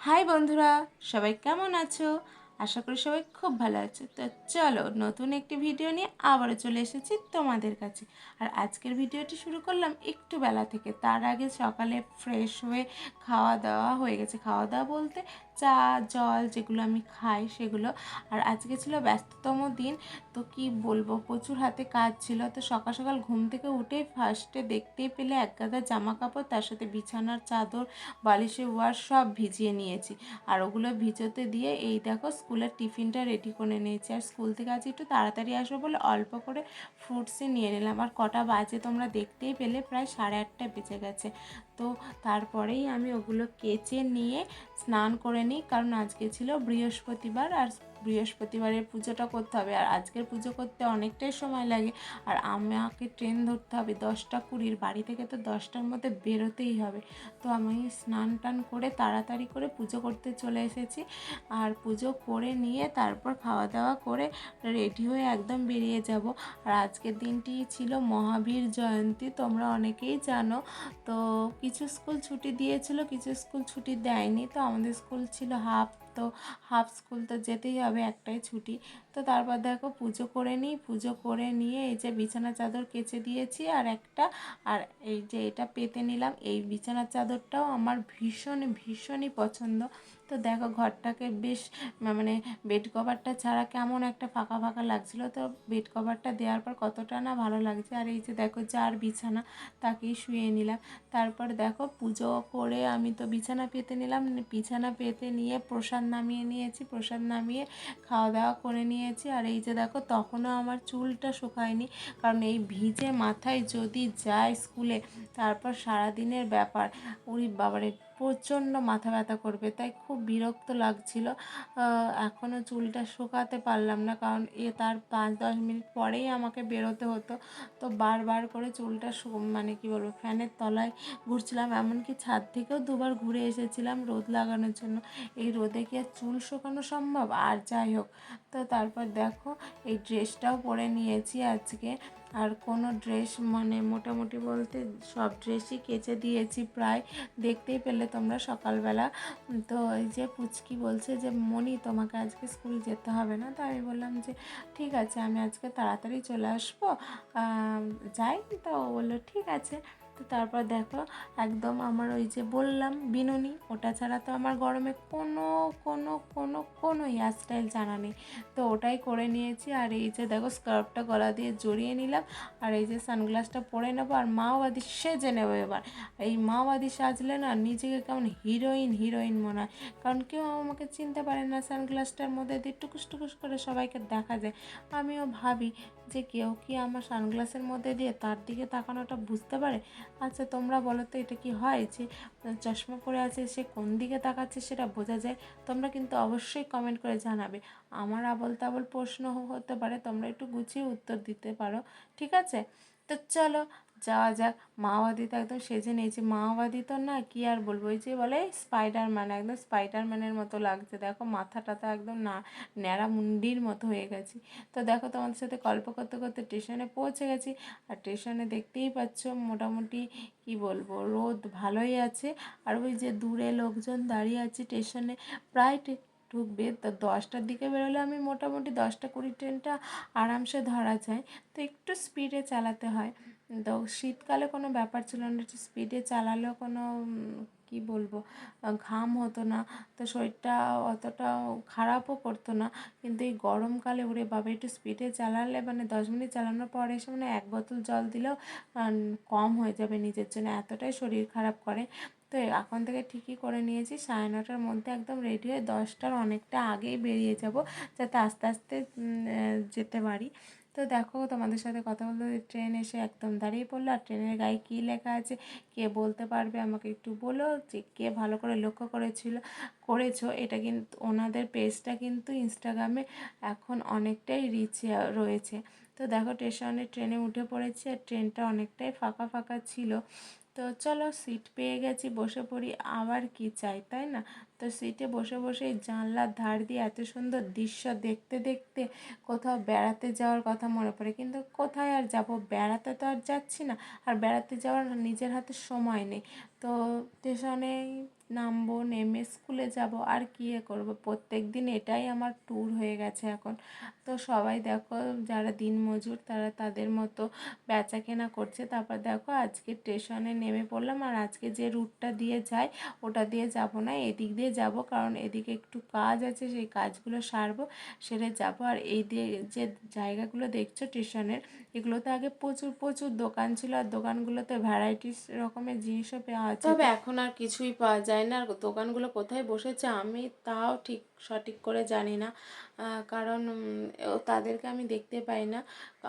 High বন্ধুরা, সবাই কেমন আছো? আশা করি সবাই খুব ভালো আছো। তো চলো নতুন একটি ভিডিও নিয়ে আবারও চলে এসেছি তোমাদের কাছে। আর আজকের ভিডিওটি শুরু করলাম একটু বেলা থেকে। তার আগে সকালে ফ্রেশ হয়ে খাওয়া দাওয়া হয়ে গেছে। খাওয়া দাওয়া বলতে চা জল যেগুলো আমি খাই সেগুলো। আর আজকে ছিল ব্যস্ততম দিন, তো কি বলবো, প্রচুর হাতে কাজ ছিল। তো সকাল সকাল ঘুম থেকে উঠেই ফার্স্টে দেখতেই পেলে এক গাদা জামা কাপড়, তার সাথে বিছানার চাদর, বালিশের ওয়ার সব ভিজিয়ে নিয়েছি। আর ওগুলো ভিজোতে দিয়ে এই দেখো স্কুলের টিফিনটা রেডি করে নিয়েছি। আর স্কুল থেকে আজ একটু তাড়াতাড়ি আসবো বলে অল্প করে ফ্রুটসই নিয়ে নিলাম। আর কটা বাজে তোমরা দেখতেই পেলে, প্রায় 8:30 বেজে গেছে। তো তারপরেই আমি ওগুলো কেচে নিয়ে স্নান করে নিই, কারণ আজকে ছিল বৃহস্পতিবার। আর বৃহস্পতিবারের পুজোটা করতে হবে, আর আজকের পুজো করতে অনেকটাই সময় লাগে। আর আমাকে ট্রেন ধরতে হবে 10:20, বাড়ি থেকে তো 10টার মধ্যে বেরোতেই হবে। তো আমি স্নান টান করে তাড়াতাড়ি করে পুজো করতে চলে এসেছি। আর পুজো করে নিয়ে তারপর খাওয়া দাওয়া করে রেডি হয়ে একদম বেরিয়ে যাব। আর আজকের দিনটি ছিল মহাবীর জয়ন্তী, তোমরা অনেকেই জানো। তো কিছু স্কুল ছুটি দিয়েছিল, কিছু স্কুল ছুটি দেয়নি। তো আমাদের স্কুল ছিল হাফ, তো হাফ স্কুল তো যেতেই হবে, একটাই ছুটি। তো তারপর দেখো পুজো করে নিই, পুজো করে নিয়ে এই যে বিছানা চাদর কেচে দিয়েছি আর একটা, আর এই যে এটা পেতে নিলাম। এই বিছানার চাদরটাও আমার ভীষণ ভীষণই পছন্দ। তো দেখো ঘরটাকে বেশ মানে বেড কভারটা ছাড়া কেমন একটা ফাঁকা ফাঁকা লাগছিল, তো বেড কভারটা দেওয়ার পর কতটা না ভালো লাগছে। আর এই যে দেখো যার বিছানা তাকেই শুয়ে নিলাম। তারপর দেখো পুজো করে আমি তো বিছানা পেতে নিলাম, বিছানা পেতে নিয়ে প্রসাদ নামিয়ে নিয়েছি, প্রসাদ নামিয়ে খাওয়া দাওয়া করে নিয়েছি। আর এই যে দেখো তখনও আমার চুলটা শুকায়নি, কারণ এই ভিজে মাথায় যদি যায় স্কুলে, তারপর সারাদিনের ব্যাপার, উরি বাবারে প্রচণ্ড মাথা ব্যথা করবে, তাই খুব বিরক্ত লাগছিল। এখনও চুলটা শুকাতে পারলাম না, কারণ তার 5-10 মিনিট পরেই আমাকে বেরোতে হতো। তো বারবার করে চুলটা মানে কি বলবো, ফ্যানের তলায় ঘুরছিলাম, এমনকি ছাদ থেকেও দুবার ঘুরে এসেছিলাম রোদ লাগানোর জন্য। এই রোদে কি আর চুল শুকানো সম্ভব? আর যাই হোক, তো তারপর দেখো এই ড্রেসটাও পরে নিয়েছি আজকে। আর কোনো ড্রেস মানে মোটামুটি বলতে সব ড্রেসই কেচে দিয়েছি প্রায়, দেখতেই পেলে তোমরা সকালবেলা। তো এই যে পুচকি বলছে যে মনি তোমাকে আজকে স্কুল যেতে হবে না। তো আমি বললাম যে ঠিক আছে, আমি আজকে তাড়াতাড়ি চলে আসবো, যাই। তো ও বললো ঠিক আছে। তো তারপর দেখো একদম আমার ওই যে বললাম বিনুনি, ওটা ছাড়া তো আমার গরমে কোনো কোনো কোনো কোনো হেয়ার স্টাইল জানা নেই। তো ওটাই করে নিয়েছি। আর এই যে দেখো স্কার্ফটা গলা দিয়ে জড়িয়ে নিলাম, আর এই যে সানগ্লাসটা পরে নেবো, আর মাওবাদী সেজে নেবো এবার। এই মাওবাদী সাজলে না নিজেকে কেমন হিরোইন হিরোইন মনে হয়, কারণ কেউ আমাকে চিনতে পারে না, সানগ্লাসটার মধ্যে দিয়ে টুকুস টুকুস করে সবাইকে দেখা যায়। আমিও ভাবি যে কেউ কি আমার সানগ্লাসের মধ্যে দিয়ে তার দিকে তাকানোটা বুঝতে পারে? আচ্ছা তোমরা বলো তো, এটা কি হয় যে চশমা পরে আছে সে কোন দিকে তাকাচ্ছে সেটা বোঝা যায়? তোমরা কিন্তু অবশ্যই কমেন্ট করে জানাবে। আমার আবল তাবল প্রশ্ন হতে পারে, তোমরা একটু গুছিয়ে উত্তর দিতে পারো, ঠিক আছে? তো চলো যাওয়া যাক। মাওবাদী তো একদম সেজে নিয়েছি, মাওবাদী তো না কি আর বলবো, ওই যে বলে স্পাইডারম্যান, একদম স্পাইডারম্যানের মতো লাগছে। দেখো মাথাটা তো একদম না ন্যাড়া মুন্ডির মতো হয়ে গেছি। তো দেখো তোমাদের সাথে গল্প করতে করতে স্টেশনে পৌঁছে গেছি। আর স্টেশনে দেখতেই পাচ্ছ মোটামুটি কি বলবো, রোদ ভালোই আছে। আর ওই যে দূরে লোকজন দাঁড়িয়ে আছে স্টেশনে, প্রায় ঢুকবে। তো 10টার দিকে বেরোলে আমি মোটামুটি 10টা 20 ট্রেনটা আরামসে ধরা যায়। তো একটু স্পিডে চালাতে হয়। তো শীতকালে কোনো ব্যাপার ছিল না, একটু স্পিডে চালালেও কোনো কি বলবো, ঘাম হতো না, তো শরীরটা অতটা খারাপও করতো না। কিন্তু এই গরমকালে ওরে বাবা, একটু স্পিডে চালালে মানে 10 মিনিট চালানোর পরে এসে মানে 1 বোতল জল দিলেও কম হয়ে যাবে নিজের জন্য, এতটাই শরীর খারাপ করে। তো এখন থেকে ঠিকই করে নিয়েছি 9:30টার মধ্যে একদম রেডি হয়ে 10টার অনেকটা আগেই বেরিয়ে যাব, যাতে আস্তে আস্তে যেতে পারি। তো দেখো তোমাদের সাথে কথা বলতে ট্রেন এসে একদম দাঁড়িয়ে পড়লো। আর ট্রেনের গায়ে কী লেখা আছে কে বলতে পারবে আমাকে একটু বলো, যে কে ভালো করে লক্ষ্য করেছো? এটা কিন্তু ওনাদের পেজটা কিন্তু ইনস্টাগ্রামে এখন অনেকটাই রিচে রয়েছে। তো দেখো ট্রেনে উঠে পড়েছি, আর ট্রেনটা অনেকটাই ফাঁকা ফাঁকা ছিল। তো চলো সিট পেয়ে গেছি, বসে পড়ি, আবার কি চাই তাই না? তো সিটে বসে বসে জানলার ধার দিয়ে এত সুন্দর দৃশ্য দেখতে দেখতে কোথাও বেড়াতে যাওয়ার কথা মনে পড়ে, কিন্তু কোথায় আর যাব, বেড়াতে তো আর যাচ্ছি না, আর বেড়াতে যাওয়ার নিজের হাতে সময় নেই। তো স্টেশনে নামবো, নেমে স্কুলে যাব, আর কী করব, প্রত্যেক দিন এটাই আমার ট্যুর হয়ে গেছে এখন। তো সবাই দেখো যারা দিনমজুর তারা তাদের মতো বেচা কেনা করছে। তারপর দেখো আজকে স্টেশনে নেমে পড়লাম, আর আজকে যে রুটটা দিয়ে যাই ওটা দিয়ে যাব না, এদিক দিয়ে যাব, কারণ এদিকে একটু কাজ আছে, সেই কাজগুলো সারবো, সেরে যাব। আর এই দিয়ে যে জায়গাগুলো দেখছো স্টেশনের, এগুলোতে আগে প্রচুর প্রচুর দোকান ছিল, আর দোকানগুলোতে ভ্যারাইটিস রকমের জিনিসও পাওয়া যায়, তবে এখন আর কিছুই পাওয়া যায় না। আর দোকানগুলো কোথায় বসেছে আমি তাও ঠিক সঠিক করে জানি না, কারণ তাদেরকে আমি দেখতে পাই না।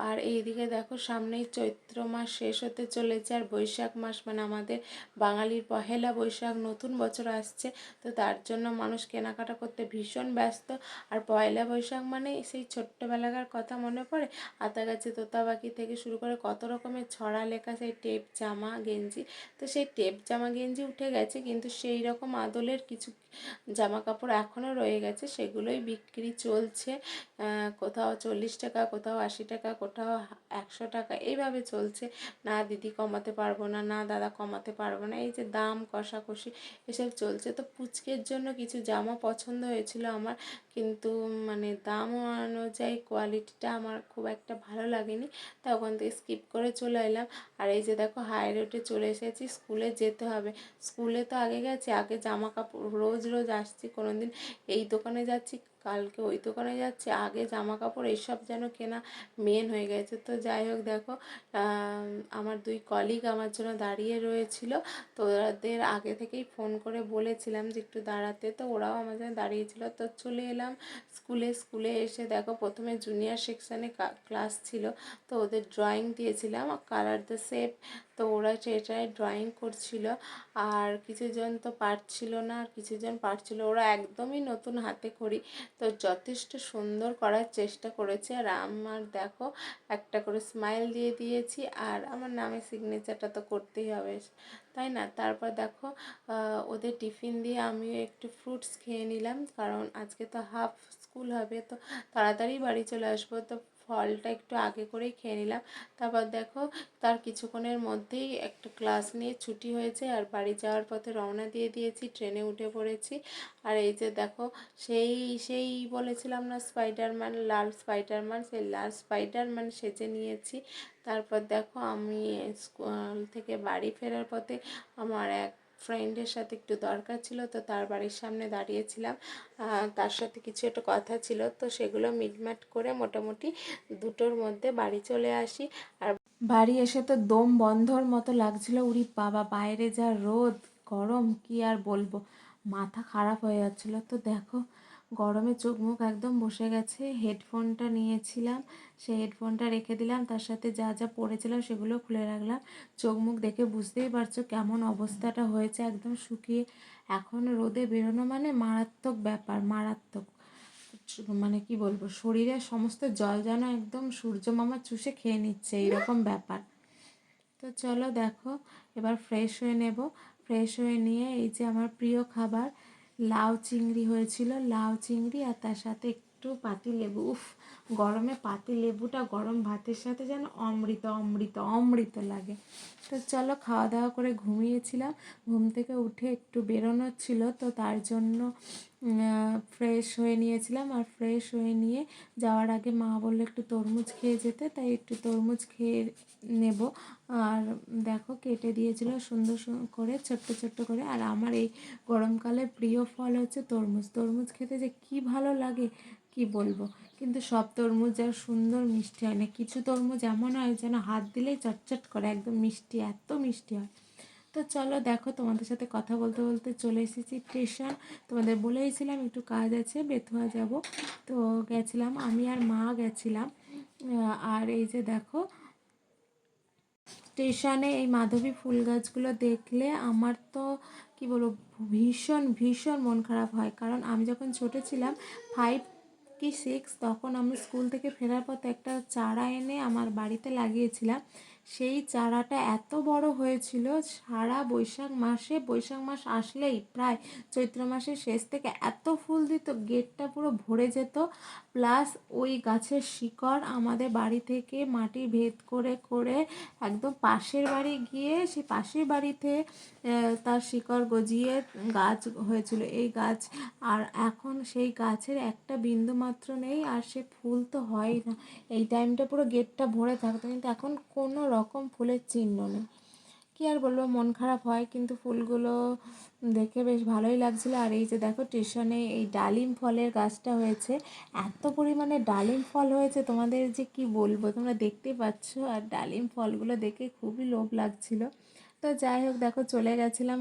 আর এইদিকে দেখো সামনেই চৈত্র মাস শেষ হতে চলেছে, আর বৈশাখ মাস মানে আমাদের বাঙালির পহেলা বৈশাখ, নতুন বছর আসছে। তো তার জন্য মানুষ কেনাকাটা করতে ভীষণ ব্যস্ত। আর পয়লা বৈশাখ মানে সেই ছোট্টবেলাকার কথা মনে পড়ে, আতা গাছে তোতা পাখি থেকে শুরু করে কত রকমের ছড়া লেখা সেই টেপ জামা গেঞ্জি। তো সেই টেপ জামা গেঞ্জি উঠে গেছে, কিন্তু সেই রকম আদলের কিছু জামা কাপড় এখনও রয়ে গেছে, সেগুলোই বিক্রি চলছে। কোথাও 40 টাকা, কোথাও 80 টাকা, কোথাও 100 টাকা, এইভাবে চলছে। না দিদি কমাতে পারবো না, না দাদা কমাতে পারবো না, এই যে দাম কষাকষি এসব চলছে। তো পুচকের জন্য কিছু জামা পছন্দ হয়েছিল আমার, কিন্তু মানে দাম অনুযায়ী কোয়ালিটিটা আমার খুব একটা ভালো লাগেনি, তা ওখান থেকে স্কিপ করে চলে এলাম। আর এই যে দেখো হাই রোডে চলে এসেছি, স্কুলে যেতে হবে। স্কুলে তো আগে গেছি, আগে জামা কাপড় রোজ রোজ আসছি, কোনো দিন এই দোকানে যাচ্ছি, কালকে ওই দোকানে যাচ্ছি, আগে জামা কাপড় এইসব যেন কেনা মেন হয়ে গেছে। তো যাই হোক দেখো আমার দুই কলিগ আমার জন্য দাঁড়িয়ে রয়েছিল, তো ওদের আগে থেকেই ফোন করে বলেছিলাম যে একটু দাঁড়াতে, তো ওরাও আমার জন্য দাঁড়িয়েছিল। তো চলে এলাম স্কুলে এসে দেখো প্রথমে জুনিয়র সেকশানে ক্লাস ছিল, তো ওদের ড্রয়িং দিয়েছিলাম কালার দ্য শেপ, তো ওরা সেটাই ড্রয়িং করছিল। আর কিছুজন তো পারছিল না, আর কিছুজন পারছিল, ওরা একদমই নতুন হাতে খড়ি, তো যথেষ্ট সুন্দর করার চেষ্টা করেছে। আর আমার দেখো একটা করে স্মাইল দিয়ে দিয়েছি, আর আমার নামে সিগনেচারটা তো করতেই হবে, তাই না। তারপর দেখো ওদের টিফিন দিয়ে আমিও একটু ফ্রুটস খেয়ে নিলাম, কারণ আজকে তো হাফ স্কুল হবে, তো তাড়াতাড়ি বাড়ি চলে আসবো, তো ফলটা একটু আগে করেই খেয়ে নিলাম। তারপর দেখো তার কিছুক্ষণের মধ্যেই একটা ক্লাস নিয়ে ছুটি হয়েছে, আর বাড়ি যাওয়ার পথে রওনা দিয়ে দিয়েছি, ট্রেনে উঠে পড়েছি। আর এই যে দেখো সেই সেই বলেছিলাম না স্পাইডারম্যান, লাল স্পাইডারম্যান, সেই লাল স্পাইডারম্যান সেজে নিয়েছি। তারপর দেখো আমি স্কুল থেকে বাড়ি ফেরার পথে আমার এক ফ্রেন্ডের সাথে একটু দরকার ছিল, তো তার বাড়ির সামনে দাঁড়িয়েছিলাম, তার সাথে কিছু একটা কথা ছিল, তো সেগুলো মিটমাট করে মোটামুটি 2টোর মধ্যে বাড়ি চলে আসি। আর বাড়ি এসে তো দম বন্ধর মতো লাগছিল, উরি বাবা বাইরে যা রোদ গরম কি আর বলবো, মাথা খারাপ হয়ে যাচ্ছিলো। তো দেখো গরমে চোখ মুখ একদম বসে গেছে, হেডফোনটা নিয়েছিলাম, সেই হেডফোনটা রেখে দিলাম, তার সাথে যা যা পড়েছিলাম সেগুলো খুলে রাখলাম। চোখ মুখ দেখে বুঝতেই পারছো কেমন অবস্থাটা হয়েছে, একদম শুকিয়ে। এখন রোদে বেরোনো মানে মারাত্মক ব্যাপার, মারাত্মক, মানে কি বলবো, শরীরের সমস্ত জল যেন একদম সূর্য মামা চুষে খেয়ে নিচ্ছে এইরকম ব্যাপার। তো চলো দেখো এবার ফ্রেশ হয়ে নেব, ফ্রেশ হয়ে নিয়ে এই যে আমার প্রিয় খাবার লাউ চিংড়ি হয়েছিল, লাউ চিংড়ি আর তার সাথে একটু পাতি লেবু, উফ গরমে পাতি লেবুটা গরম ভাতের সাথে যেন অমৃত অমৃত অমৃত লাগে। তো চলো খাওয়া দাওয়া করে ঘুমিয়েছিলাম, ঘুম থেকে উঠে একটু বেরোনোর ছিল, তো তার জন্য ফ্রেশ হয়ে নিয়েছিলাম। আর ফ্রেশ হয়ে নিয়ে যাওয়ার আগে মা বললো একটু তরমুজ খেয়ে যেতে, তাই একটু তরমুজ খেয়ে নেব। আর দেখো কেটে দিয়েছিল সুন্দর করে ছোট্ট ছোট্ট করে। আর আমার এই গরমকালে প্রিয় ফল হচ্ছে তরমুজ, তরমুজ খেতে যে কি ভালো লাগে কি বলবো, কিন্তু সব তরমুজ আর সুন্দর মিষ্টি হয় না, কিছু তরমুজ এমন হয় যেন হাত দিলেই চটচট করে, একদম মিষ্টি, এত মিষ্টি হয়। তো চলো দেখো তোমাদের সাথে কথা বলতে বলতে চলে এসেছি স্টেশন, তোমাদের বলেইছিলাম একটু কাজ আছে বেথুয়া যাব, তো গেছিলাম আমি আর মা গেছিলাম। আর এই যে দেখো স্টেশনে এই মাধবী ফুল গাছগুলো দেখলে আমার তো কি বলবো ভীষণ ভীষণ মন খারাপ হয়, কারণ আমি যখন ছোটো ছিলাম 5 কি 6, তখন আমি স্কুল থেকে ফেরার পথে একটা চারা এনে আমার বাড়িতে লাগিয়েছিলাম, সেই চারাটা এত বড় হয়েছিল, সারা বৈশাখ মাস আসলেই প্রায় চৈত্র মাসের শেষ থেকে এত ফুল দিত, গেটটা পুরো ভরে যেত। প্লাস ওই গাছের শিকড় আমাদের বাড়ি থেকে মাটি ভেদ করে করে একদম পাশের বাড়ি গিয়ে সেই পাশের বাড়িতে তার শিকড় গজিয়ে গাছ হয়েছিল এই গাছ। আর এখন সেই গাছের একটা বিন্দু মাত্র নেই, আর সে ফুল তো হয়ই না। এই টাইমটা পুরো গেটটা ভরে থাকতো, কিন্তু এখন কোনো রকম ফুলের চিহ্ন নেই। কী আর বলবো, মন খারাপ হয়, কিন্তু ফুলগুলো দেখে বেশ ভালোই লাগছিলো। আর এই যে দেখো স্টেশনে এই ডালিম ফলের গাছটা হয়েছে, এত পরিমাণে ডালিম ফল হয়েছে তোমাদের যে কি বলবো, তোমরা দেখতেই পাচ্ছ। আর ডালিম ফলগুলো দেখে খুবই লোভ লাগছিলো। তো যাই হোক, দেখো চলে গেছিলাম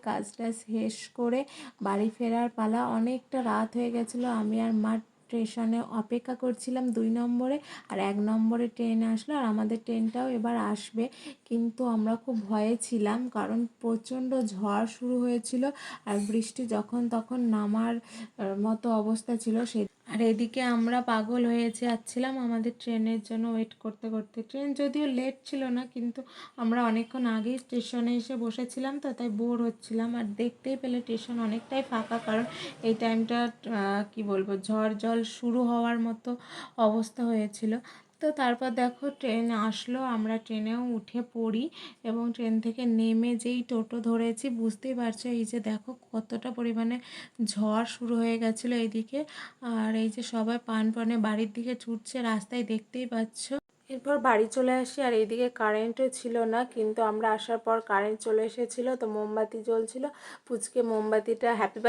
কাজটা শেষ করে বাড়ি ফেরার পালা। অনেকটা রাত হয়ে গেছিলো। আমি আর মা স্টেশনে অপেক্ষা করছিলাম 2 নম্বরে, আর 1 নম্বরে ট্রেন আসলো, আর আমাদের ট্রেনটাও এবার আসবে। কিন্তু আমরা খুব ভয়ে ছিলাম, কারণ প্রচণ্ড ঝড় শুরু হয়েছিল আর বৃষ্টি যখন তখন নামার মতো অবস্থা ছিল। আর এদিকে আমরা পাগল হয়ে যাচ্ছিলাম আমাদের ট্রেনের জন্য ওয়েট করতে করতে। ট্রেন যদিও লেট ছিল না, কিন্তু আমরা অনেকক্ষণ আগেই স্টেশনে এসে বসেছিলাম, তো তাই বোর হচ্ছিলাম। আর দেখতেই পেলে স্টেশন অনেকটাই ফাঁকা, কারণ এই টাইমটা কি বলবো, ঝড় জল শুরু হওয়ার মতো অবস্থা হয়েছিল। তো তারপর দেখো ট্রেন আসলো, আমরা ট্রেনেও উঠে পড়ি, এবং ট্রেন থেকে নেমে যেই টোটো ধরেছি, বুঝতেই পারছো এই যে দেখো কতটা পরিমাণে ঝড় শুরু হয়ে গেছিলো এইদিকে। আর এই যে সবাই প্রাণপণে বাড়ির দিকে ছুটছে, রাস্তায় দেখতেই পাচ্ছ। এরপর বাড়ি চলে আসি, আর এইদিকে কারেন্টও ছিল না, কিন্তু আমরা আসার পর কারেন্ট চলে এসেছিলো। তো মোমবাতি জ্বলছিল, পুচকে মোমবাতিটা হ্যাপি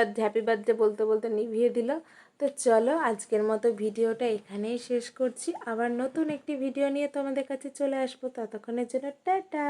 বার্থডে বলতে বলতে নিভিয়ে দিল। তো চলো আজকের মতো ভিডিওটা এখানেই শেষ করছি। আবার নতুন একটি ভিডিও নিয়ে তোমাদের কাছে চলে আসবো, ততক্ষণের জন্য টাটা।